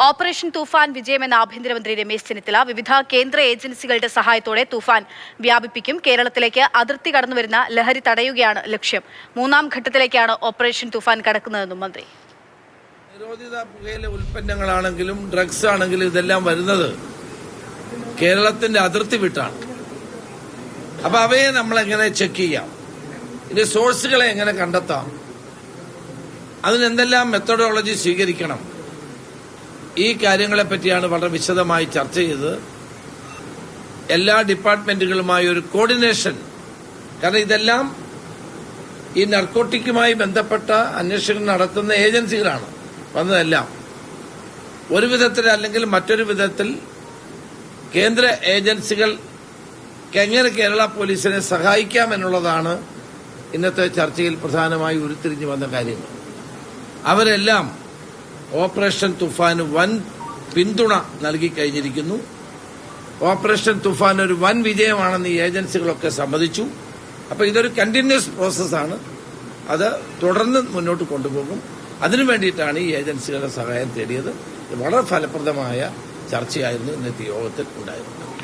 Operation തൂഫാൻ വിജയമെന്ന ആഭ്യന്തരമന്ത്രി രമേശ് ചെന്നിത്തല വിവിധ കേന്ദ്ര ഏജൻസികളുടെ സഹായത്തോടെ തൂഫാൻ വ്യാപിപ്പിക്കും. കേരളത്തിലേക്ക് അതിർത്തി കടന്നുവരുന്ന ലഹരി തടയുകയാണ് ലക്ഷ്യം. 3ാം ഘട്ടത്തിലേക്കാണ് ഓപ്പറേഷൻ തൂഫാൻ കടക്കുന്നതെന്നും മന്ത്രി. നിരോധിത പുകയില ഉൽപ്പന്നങ്ങളാണെങ്കിലും ഡ്രഗ്സ് ആണെങ്കിലും ഇതെല്ലാം വരുന്നത് കേരളത്തിന്റെ അതിർത്തി വിട്ടാണ്. അപ്പൊ അവയെ നമ്മൾ എങ്ങനെ ചെക്ക് ചെയ്യാം, ഇതിന്റെ സോഴ്സുകളെ എങ്ങനെ കണ്ടെത്താം, അതിനെന്തെല്ലാം മെത്തഡോളജി സ്വീകരിക്കണം, ഈ കാര്യങ്ങളെ പറ്റിയാണ് വളരെ വിശദമായി ചർച്ച ചെയ്തത്. എല്ലാ ഡിപ്പാർട്ട്മെന്റുകളുമായി ഒരു കോർഡിനേഷൻ, കാരണം ഇതെല്ലാം ഈ നർക്കോട്ടിക്കുമായി ബന്ധപ്പെട്ട അന്വേഷണം നടത്തുന്ന ഏജൻസികളാണ് വന്നതെല്ലാം. ഒരു വിധത്തിൽ അല്ലെങ്കിൽ മറ്റൊരു വിധത്തിൽ കേന്ദ്ര ഏജൻസികൾക്ക് എങ്ങനെ കേരള പോലീസിനെ സഹായിക്കാമെന്നുള്ളതാണ് ഇന്നത്തെ ചർച്ചയിൽ പ്രധാനമായി ഉരുത്തിരിഞ്ഞു വന്ന കാര്യങ്ങൾ. അവരെല്ലാം ഓപ്പറേഷൻ തുഫാന് വൻ പിന്തുണ നൽകി കഴിഞ്ഞിരിക്കുന്നു. ഓപ്പറേഷൻ തുഫാൻ ഒരു വൻ വിജയമാണെന്ന് ഈ ഏജൻസികളൊക്കെ സമ്മതിച്ചു. അപ്പൊ ഇതൊരു കണ്ടിന്യൂസ് പ്രോസസ്സാണ്, അത് തുടർന്ന് മുന്നോട്ട് കൊണ്ടുപോകും. അതിനു വേണ്ടിയിട്ടാണ് ഈ ഏജൻസികളുടെ സഹായം തേടിയത്. വളരെ ഫലപ്രദമായ ചർച്ചയായിരുന്നു ഇന്നത്തെ യോഗത്തിൽ ഉണ്ടായിരുന്നത്.